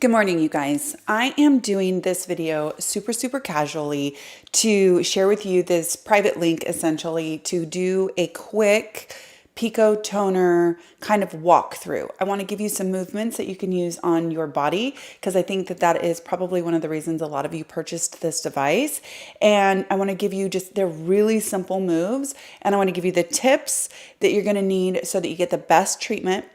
Good morning, you guys. I am doing this video super casually to share with you this private link essentially to do a quick Picotoner kind of walkthrough. I want to give you some movements that you can use on your body because I think that is probably one of the reasons a lot of you purchased this device. And I want to give you they're really simple moves, and I want to give you the tips that you're going to need so that you get the best treatment.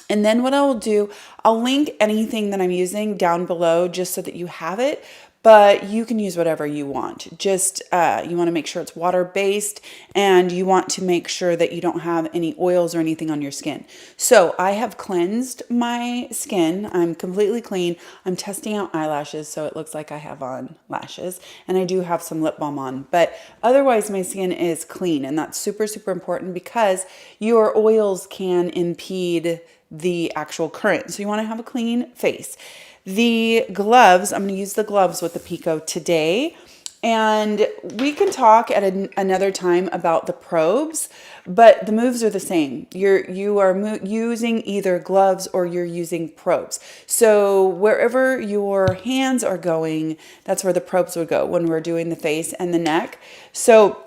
And then what I will do, I'll link anything that I'm using down below just so that you have it, but you can use whatever you want. Just you want to make sure it's water-based, and you want to make sure that you don't have any oils or anything on your skin. So I have cleansed my skin. I'm completely clean. I'm testing out eyelashes, so it looks like I have on lashes, and I do have some lip balm on, but otherwise my skin is clean, and that's super important because your oils can impede the actual current. So you want to have a clean face. The gloves, I'm going to use the gloves with the Pico today, and we can talk at another time about the probes, but the moves are the same. You are using either gloves or you're using probes. So wherever your hands are going, that's where the probes would go when we're doing the face and the neck. So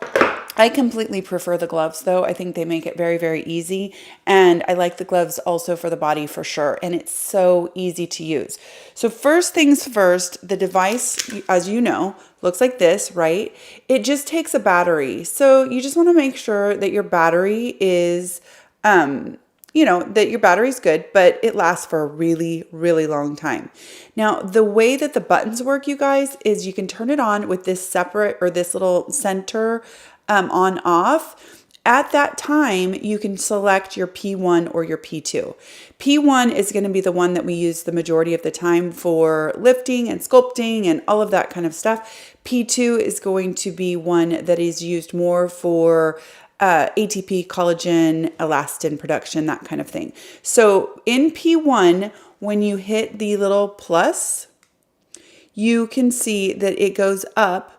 I completely prefer the gloves though. I think they make it very easy, and I like the gloves also for the body for sure, and it's so easy to use. So first things first, the device, as you know, looks like this, right? It just takes a battery. So you just want to make sure that your battery is that your battery's good, but it lasts for a really long time. Now, the way that the buttons work, you guys, is you can turn it on with this separate or this little center on off. At that time, you can select your P1 or your P2. P1 is going to be the one that we use the majority of the time for lifting and sculpting and all of that kind of stuff. P2 is going to be one that is used more for ATP, collagen, elastin production, that kind of thing. So in P1, when you hit the little plus, you can see that it goes up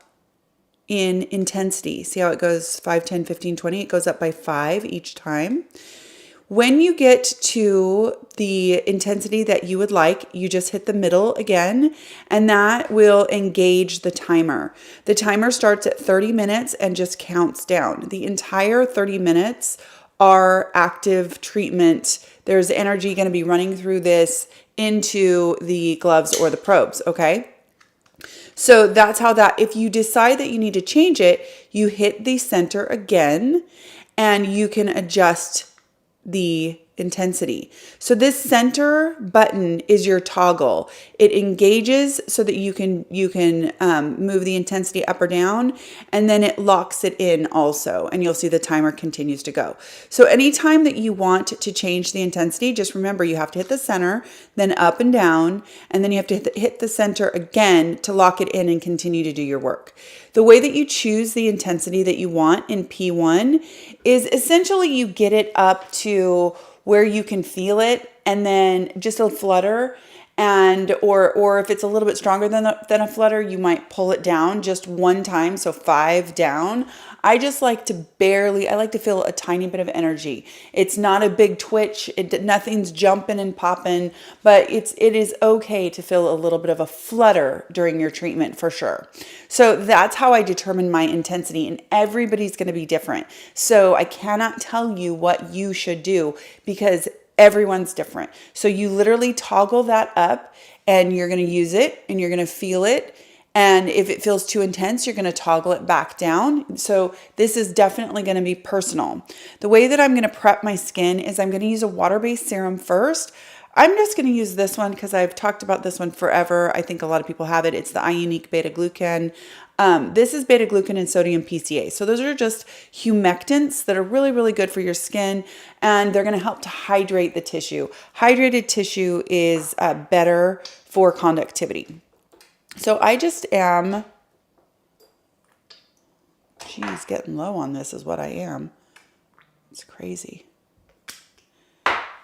in intensity. See how it goes 5, 10, 15, 20? It goes up by 5 each time. When you get to the intensity that you would like, you just hit the middle again, and that will engage the timer. The timer starts at 30 minutes and just counts down. The entire 30 minutes are active treatment. There's energy going to be running through this into the gloves or the probes, okay? So that's how if you decide that you need to change it, you hit the center again, and you can adjust the intensity. So this center button is your toggle. It engages so that you can move the intensity up or down, and then it locks it in also, and you'll see the timer continues to go. So anytime that you want to change the intensity, just remember you have to hit the center, then up and down, and then you have to hit the center again to lock it in and continue to do your work. The way that you choose the intensity that you want in P1 is essentially you get it up to where you can feel it, and then just a flutter, and or if it's a little bit stronger than a flutter, you might pull it down just one time, so 5 down. I just like to I like to feel a tiny bit of energy. It's not a big twitch, nothing's jumping and popping, but it is okay to feel a little bit of a flutter during your treatment for sure. So that's how I determine my intensity, and everybody's going to be different. So I cannot tell you what you should do because everyone's different. So you literally toggle that up, and you're going to use it, and you're going to feel it. And if it feels too intense, you're going to toggle it back down. So this is definitely going to be personal. The way that I'm going to prep my skin is I'm going to use a water-based serum first. I'm just going to use this one because I've talked about this one forever. I think a lot of people have it. It's the iUnique Beta Glucan. This is beta glucan and sodium PCA. So those are just humectants that are really good for your skin, and they're going to help to hydrate the tissue. Hydrated tissue is better for conductivity. So I just am, geez, getting low on this is what I am. It's crazy.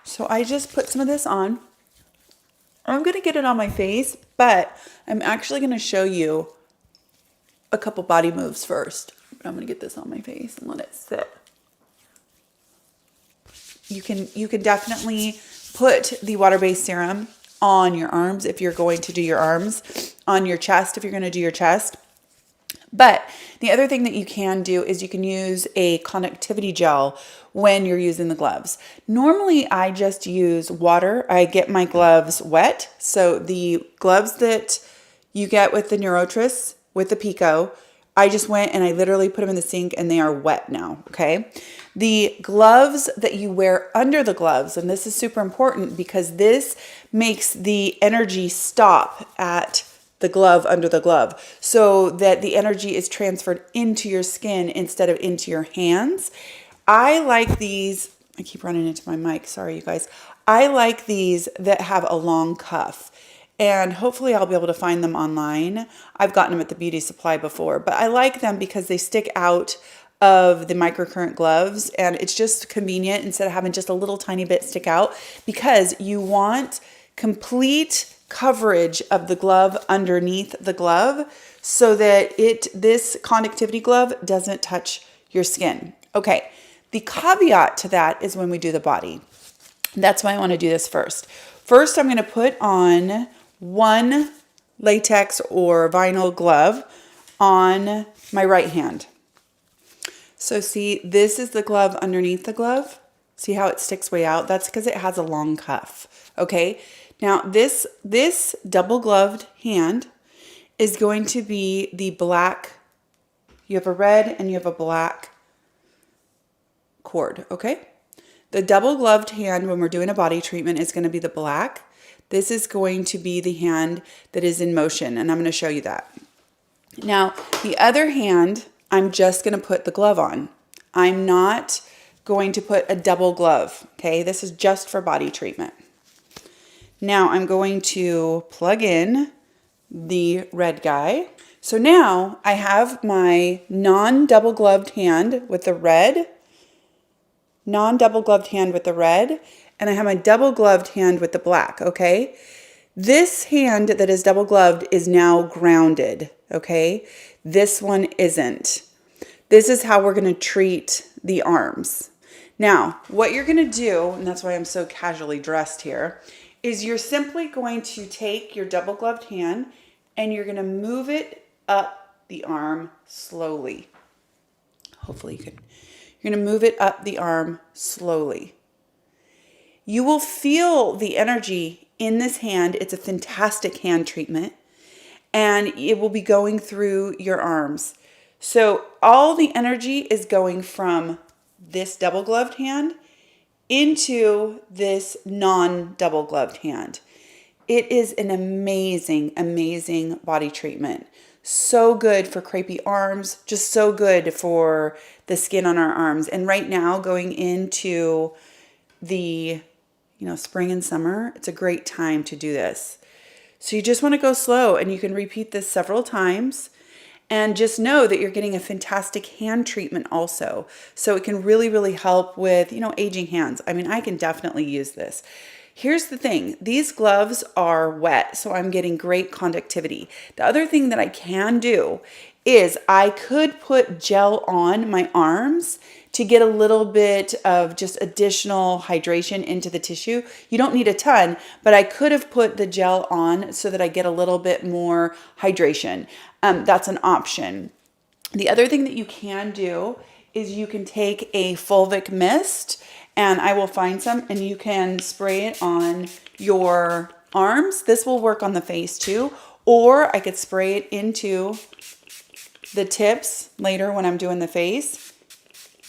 So I just put some of this on. I'm going to get it on my face, but I'm actually going to show you a couple body moves first. I'm going to get this on my face and let it sit. You can definitely put the water-based serum on your arms if you're going to do your arms, on your chest if you're going to do your chest. But the other thing that you can do is you can use a conductivity gel when you're using the gloves. Normally, I just use water. I get my gloves wet. So the gloves that you get with the Neurotris, with the Pico, I just went and I literally put them in the sink and they are wet now, okay? The gloves that you wear under the gloves, and this is super important because this makes the energy stop at the glove under the glove so that the energy is transferred into your skin instead of into your hands. I like these, I keep running into my mic, sorry you guys. I like these that have a long cuff. And hopefully I'll be able to find them online. I've gotten them at the beauty supply before, but I like them because they stick out of the microcurrent gloves and it's just convenient instead of having just a little tiny bit stick out, because you want complete coverage of the glove underneath the glove so that this conductivity glove doesn't touch your skin. Okay, the caveat to that is when we do the body. That's why I want to do this first. First, I'm going to put on one latex or vinyl glove on my right hand. So see, this is the glove underneath the glove. See how it sticks way out? That's because it has a long cuff. Okay. Now this double gloved hand is going to be the black. You have a red and you have a black cord. Okay. The double gloved hand when we're doing a body treatment is going to be the black. This is going to be the hand that is in motion, and I'm going to show you that. Now, the other hand, I'm just going to put the glove on. I'm not going to put a double glove, okay? This is just for body treatment. Now, I'm going to plug in the red guy. So now I have my non-double gloved hand with the red, non-double gloved hand with the red, and I have my double gloved hand with the black, okay? This hand that is double gloved is now grounded, okay? This one isn't. This is how we're gonna treat the arms. Now, what you're gonna do, and that's why I'm so casually dressed here, is you're simply going to take your double gloved hand and you're gonna move it up the arm slowly. Hopefully you can. You're gonna move it up the arm slowly. You will feel the energy in this hand. It's a fantastic hand treatment, and it will be going through your arms. So all the energy is going from this double gloved hand into this non-double gloved hand. It is an amazing, amazing body treatment. So good for crepey arms, just so good for the skin on our arms. And right now, going into the spring and summer, it's a great time to do this. So you just want to go slow, and you can repeat this several times, and just know that you're getting a fantastic hand treatment also. So it can really, really help with, aging hands. I mean, I can definitely use this. Here's the thing, these gloves are wet, so I'm getting great conductivity. The other thing that I can do is I could put gel on my arms to get a little bit of just additional hydration into the tissue. You don't need a ton, but I could have put the gel on so that I get a little bit more hydration. That's an option. The other thing that you can do is you can take a Fulvic Mist, and I will find some, and you can spray it on your arms. This will work on the face too, or I could spray it into the tips later when I'm doing the face.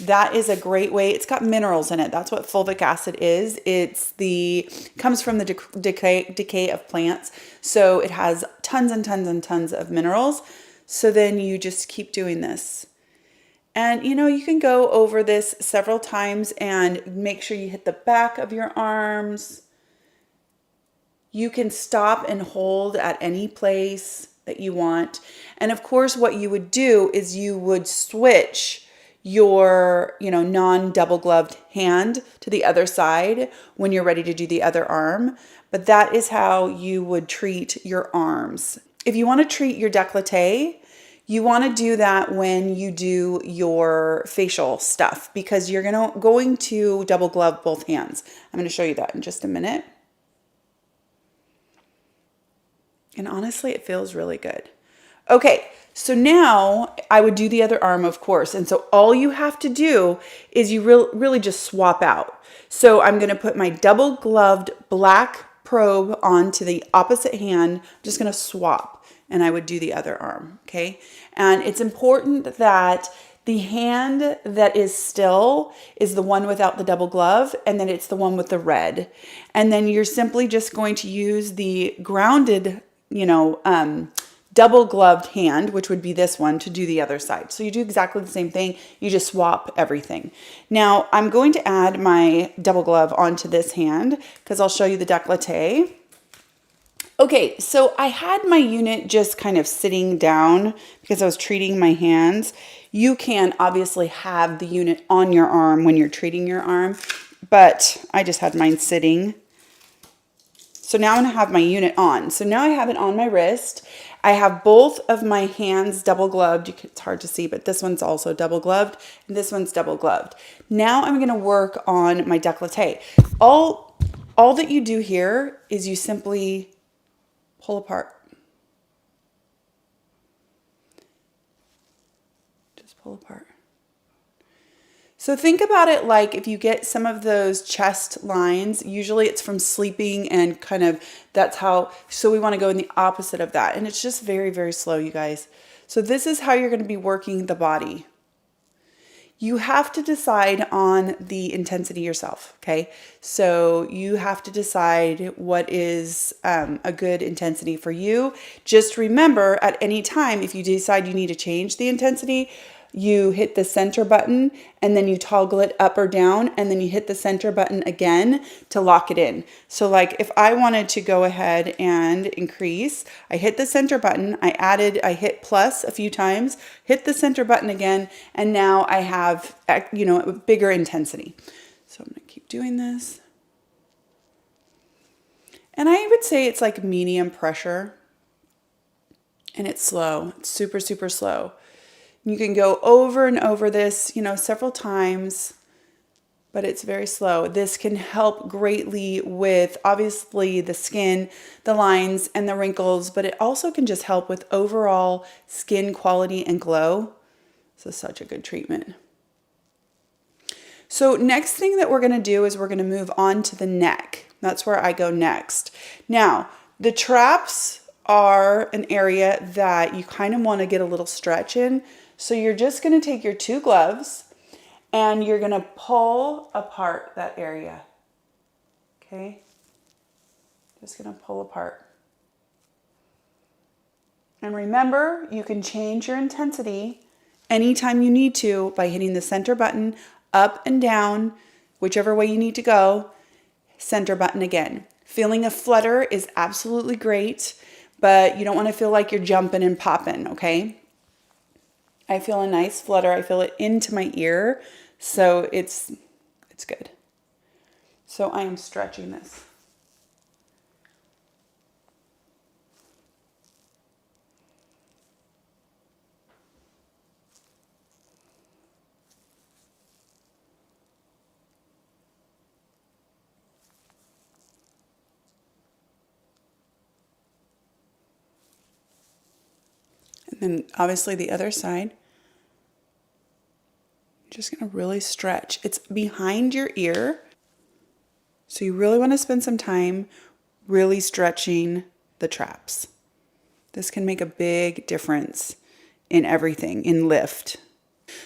That is a great way. It's got minerals in it. That's what fulvic acid is. Comes from the decay of plants. So it has tons and tons and tons of minerals. So then you just keep doing this. And you can go over this several times and make sure you hit the back of your arms. You can stop and hold at any place that you want. And of course, what you would do is you would switch your, non-double gloved hand to the other side when you're ready to do the other arm. But that is how you would treat your arms. If you want to treat your décolleté, you want to do that when you do your facial stuff, because you're going to double glove both hands. I'm going to show you that in just a minute. And honestly, it feels really good. Okay, so now I would do the other arm, of course. And so all you have to do is you really just swap out. So I'm going to put my double gloved black probe onto the opposite hand. I'm just going to swap, and I would do the other arm. Okay. And it's important that the hand that is still is the one without the double glove, and then it's the one with the red. And then you're simply just going to use the grounded, double gloved hand, which would be this one, to do the other side. So you do exactly the same thing. You just swap everything. Now I'm going to add my double glove onto this hand because I'll show you the décolleté. Okay, so I had my unit just kind of sitting down because I was treating my hands. You can obviously have the unit on your arm when you're treating your arm, but I just had mine sitting. So now I'm going to have my unit on. So now I have it on my wrist. I have both of my hands double gloved. It's hard to see, but this one's also double gloved, and this one's double gloved. Now I'm going to work on my décolleté. All that you do here is you simply pull apart. Just pull apart. So think about it like if you get some of those chest lines, usually it's from sleeping and kind of so we want to go in the opposite of that. And it's just very, very slow, you guys. So this is how you're going to be working the body. You have to decide on the intensity yourself, okay? So you have to decide what is a good intensity for you. Just remember at any time, if you decide you need to change the intensity, you hit the center button and then you toggle it up or down, and then you hit the center button again to lock it in. So like if I wanted to go ahead and increase, I hit the center button, I hit plus a few times, hit the center button again, and now I have, a bigger intensity. So I'm gonna keep doing this. And I would say it's like medium pressure, and it's slow. It's super, super slow. You can go over and over this, several times, but it's very slow. This can help greatly with obviously the skin, the lines, and the wrinkles, but it also can just help with overall skin quality and glow. This is such a good treatment. So next thing that we're going to do is we're going to move on to the neck. That's where I go next. Now, the traps are an area that you kind of want to get a little stretch in. So you're just going to take your two gloves and you're going to pull apart that area. Okay? Just going to pull apart. And remember, you can change your intensity anytime you need to by hitting the center button up and down, whichever way you need to go, center button again. Feeling a flutter is absolutely great, but you don't want to feel like you're jumping and popping, okay? I feel a nice flutter. I feel it into my ear, so it's good. So I am stretching this. And then obviously the other side. Just going to really stretch. It's behind your ear. So you really want to spend some time really stretching the traps. This can make a big difference in everything, in lift.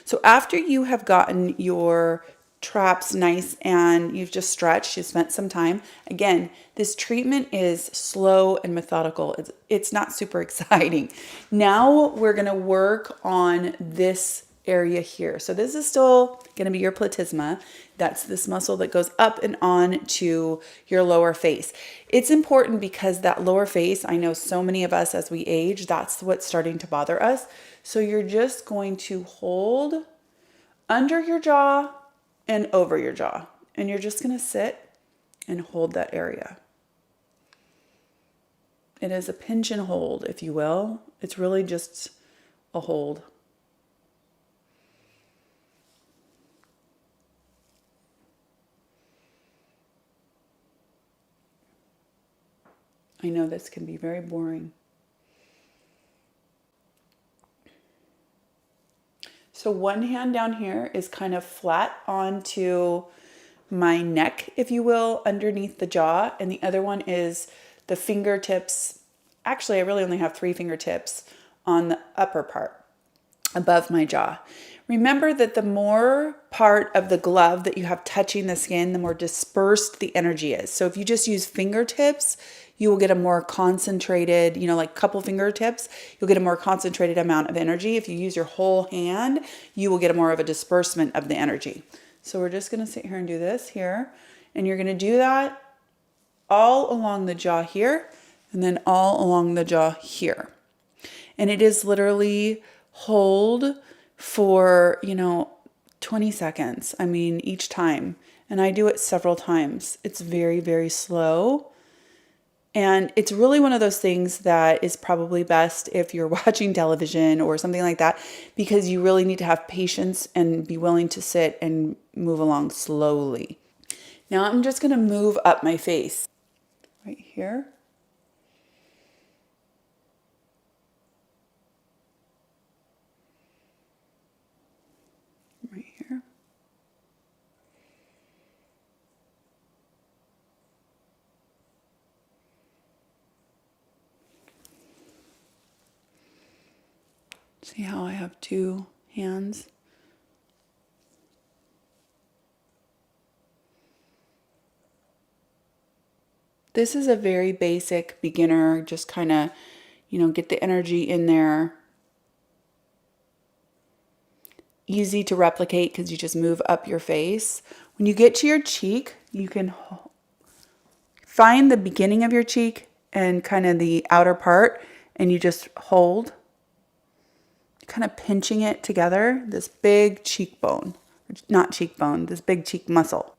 So after you have gotten your traps nice and you've just stretched, you spent some time. Again, this treatment is slow and methodical. It's not super exciting. Now we're going to work on this area here. So this is still going to be your platysma. That's this muscle that goes up and on to your lower face. It's important because that lower face, I know so many of us as we age, that's what's starting to bother us. So you're just going to hold under your jaw and over your jaw. And you're just going to sit and hold that area. It is a pinch and hold, if you will. It's really just a hold. I know this can be very boring. So one hand down here is kind of flat onto my neck, if you will, underneath the jaw. And the other one is the fingertips. Actually, I really only have 3 fingertips on the upper part above my jaw. Remember that the more part of the glove that you have touching the skin, the more dispersed the energy is. So if you just use fingertips, you will get a more concentrated, like couple fingertips, you'll get a more concentrated amount of energy. If you use your whole hand, you will get a more of a disbursement of the energy. So we're just going to sit here and do this here. And you're going to do that all along the jaw here and then all along the jaw here. And it is literally hold for, 20 seconds. I mean, each time. And I do it several times. It's very, very slow. And it's really one of those things that is probably best if you're watching television or something like that, because you really need to have patience and be willing to sit and move along slowly. Now I'm just going to move up my face right here. Right here. See how I have 2 hands? This is a very basic beginner, just kind of, get the energy in there. Easy to replicate because you just move up your face. When you get to your cheek, you can find the beginning of your cheek and kind of the outer part, and you just hold, kind of pinching it together, this big cheekbone, not cheekbone, this big cheek muscle.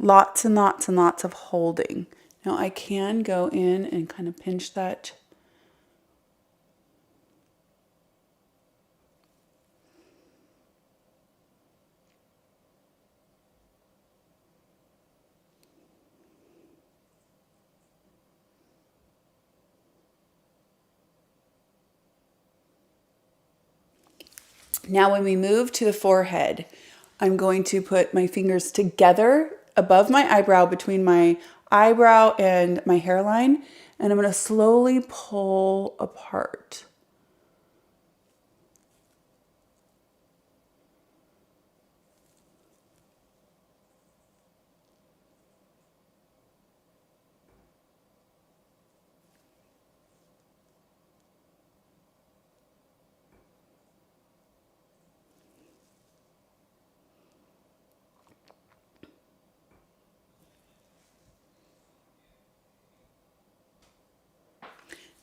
Lots and lots and lots of holding. Now I can go in and kind of pinch that. Now when we move to the forehead, I'm going to put my fingers together above my eyebrow, between my eyebrow and my hairline, and I'm going to slowly pull apart.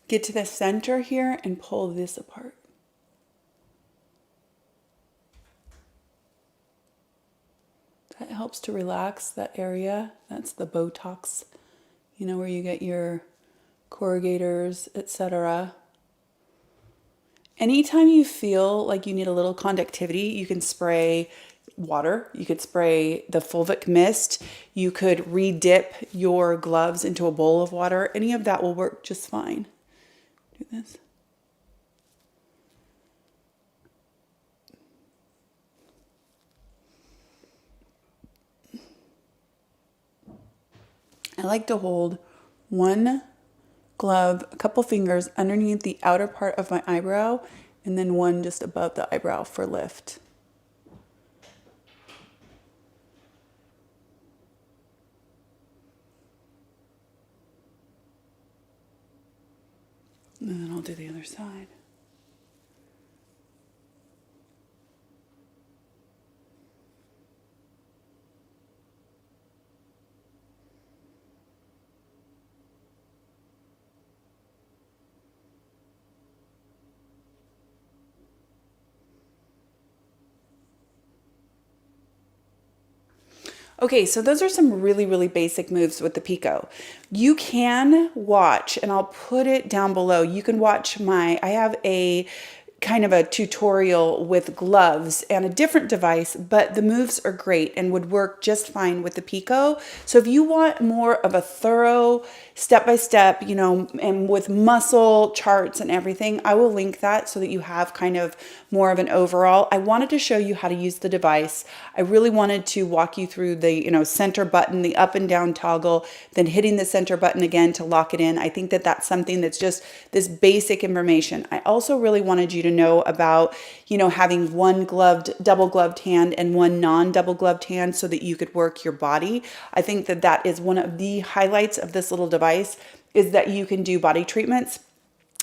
Get to the center here and pull this apart. That helps to relax that area. That's the Botox, where you get your corrugators, etc. Anytime you feel like you need a little conductivity, you can spray water. You could spray the Fulvic Mist. You could re-dip your gloves into a bowl of water. Any of that will work just fine. Do this. I like to hold one glove, a couple fingers underneath the outer part of my eyebrow, and then one just above the eyebrow for lift. And then I'll do the other side. Okay, so those are some really, really basic moves with the Pico. You can watch, and I'll put it down below. You can watch I have a kind of a tutorial with gloves and a different device, but the moves are great and would work just fine with the Pico. So if you want more of a thorough step by step, you know, and with muscle charts and everything. I will link that so that you have kind of more of an overall. I wanted to show you how to use the device. I really wanted to walk you through the, you know, center button, the up and down toggle, then hitting the center button again to lock it in. I think that that's something that's just this basic information. I also really wanted you to know about, you know, having one double gloved hand and one non-double gloved hand so that you could work your body. I think that that is one of the highlights of this little device, is that you can do body treatments.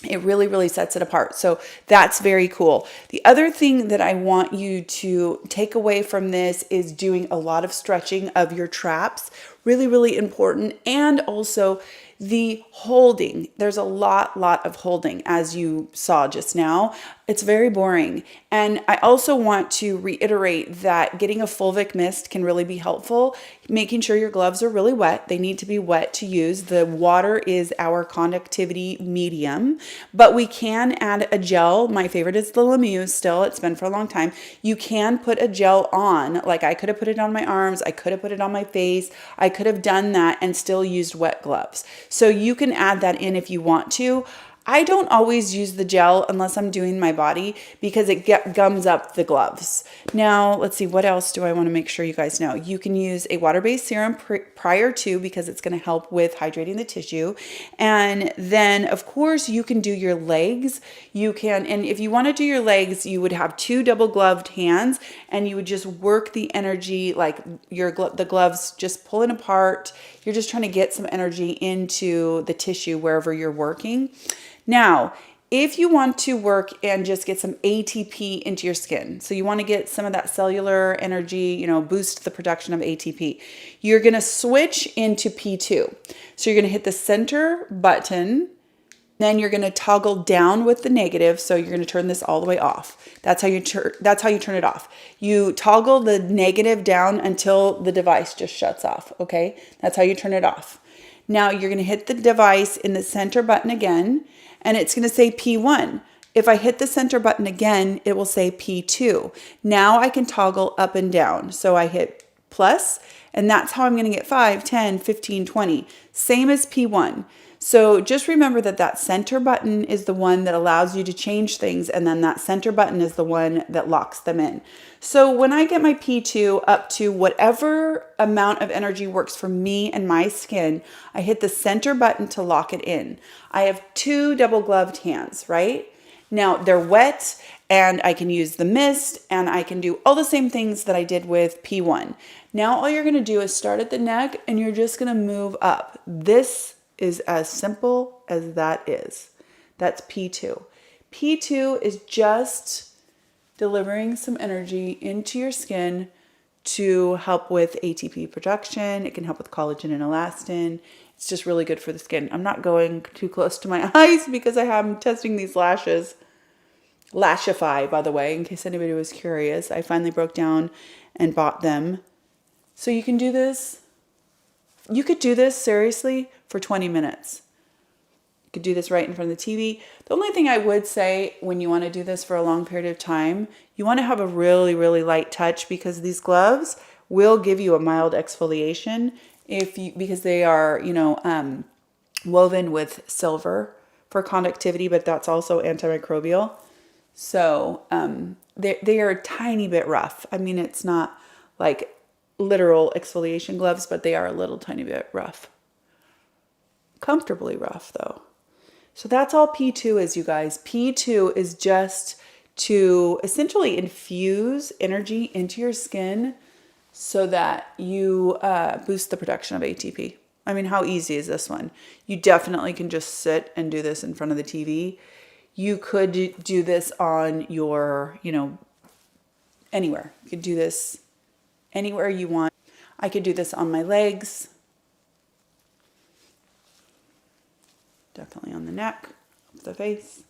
It really, really sets it apart. So that's very cool. The other thing that I want you to take away from this is doing a lot of stretching of your traps. Really, really important. And also the holding. There's a lot of holding, as you saw just now. It's very boring. And I also want to reiterate that getting a Fulvic Mist can really be helpful. Making sure your gloves are really wet. They need to be wet to use. The water is our conductivity medium, but we can add a gel. My favorite is the Lemieux still. It's been for a long time. You can put a gel on, like I could have put it on my arms. I could have put it on my face. I could have done that and still used wet gloves. So you can add that in if you want to. I don't always use the gel unless I'm doing my body because it gums up the gloves. Now, let's see, what else do I want to make sure you guys know? You can use a water-based serum prior to, because it's going to help with hydrating the tissue. And then, of course, you can do your legs. You can, and if you want to do your legs, you would have two double-gloved hands and you would just work the energy, like the gloves just pulling apart. You're just trying to get some energy into the tissue wherever you're working. Now, if you want to work and just get some ATP into your skin, so you want to get some of that cellular energy, you know, boost the production of ATP, you're going to switch into P2. So you're going to hit the center button, then you're going to toggle down with the negative. So you're going to turn this all the way off. That's how you turn it off. You toggle the negative down until the device just shuts off. Okay. That's how you turn it off. Now you're going to hit the device in the center button again, and it's going to say P1. If I hit the center button again, it will say P2. Now I can toggle up and down. So I hit plus, and that's how I'm going to get 5, 10, 15, 20. Same as P1. So just remember that that center button is the one that allows you to change things, and then that center button is the one that locks them in. So when I get my P2 up to whatever amount of energy works for me and my skin, I hit the center button to lock it in. I have two double gloved hands, right? Now they're wet and I can use the mist and I can do all the same things that I did with P1. Now all you're going to do is start at the neck and you're just going to move up. This is as simple as that is. That's P2. P2 is just delivering some energy into your skin to help with ATP production. It can help with collagen and elastin. It's just really good for the skin. I'm not going too close to my eyes because I am testing these lashes. Lashify, by the way, in case anybody was curious. I finally broke down and bought them. So you can do this. You could do this seriously for 20 minutes. You could do this right in front of the TV. The only thing I would say when you want to do this for a long period of time, you want to have a really, really light touch because these gloves will give you a mild exfoliation because they are, woven with silver for conductivity, but that's also antimicrobial. So they are a tiny bit rough. I mean, it's not like literal exfoliation gloves, but they are a little tiny bit rough. Comfortably rough though. So that's all P2 is, you guys. P2 is just to essentially infuse energy into your skin so that you boost the production of ATP. I mean, how easy is this one? You definitely can just sit and do this in front of the TV. You could do this on your, anywhere. You could do this anywhere you want. I could do this on my legs. Definitely on the neck, the face.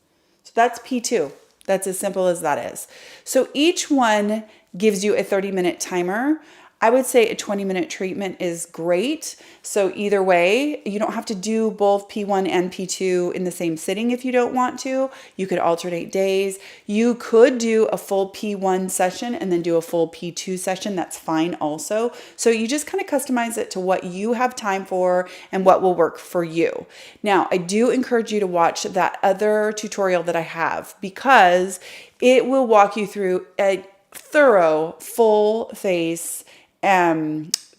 So that's P2. That's as simple as that is. So each one gives you a 30-minute timer. I would say a 20-minute treatment is great. So either way, you don't have to do both P1 and P2 in the same sitting if you don't want to. You could alternate days. You could do a full P1 session and then do a full P2 session. That's fine also. So you just kind of customize it to what you have time for and what will work for you. Now, I do encourage you to watch that other tutorial that I have because it will walk you through a thorough full face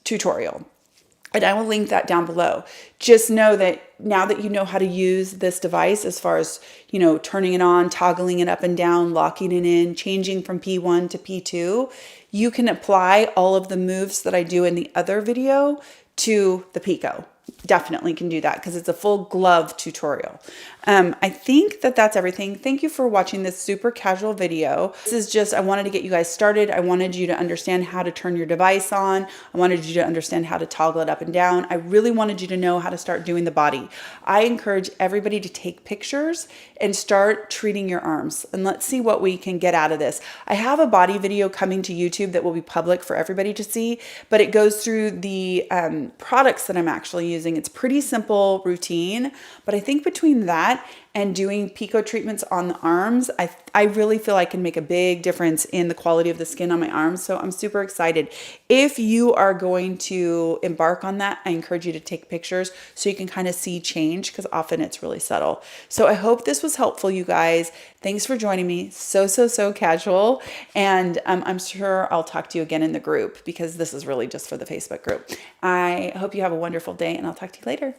tutorial. And I will link that down below. Just know that now that you know how to use this device, as far as, you know, turning it on, toggling it up and down, locking it in, changing from P1 to P2, you can apply all of the moves that I do in the other video to the Pico. Definitely can do that because it's a full glove tutorial. I think that that's everything. Thank you for watching this super casual video. This is just, I wanted to get you guys started. I wanted you to understand how to turn your device on. I wanted you to understand how to toggle it up and down. I really wanted you to know how to start doing the body. I encourage everybody to take pictures and start treating your arms. And let's see what we can get out of this. I have a body video coming to YouTube that will be public for everybody to see, but it goes through the products that I'm actually using. It's pretty simple routine, but I think between that and doing Pico treatments on the arms, I really feel I can make a big difference in the quality of the skin on my arms. So I'm super excited. If you are going to embark on that, I encourage you to take pictures so you can kind of see change because often it's really subtle. So I hope this was helpful, you guys. Thanks for joining me. So casual. And I'm sure I'll talk to you again in the group because this is really just for the Facebook group. I hope you have a wonderful day and I'll talk to you later.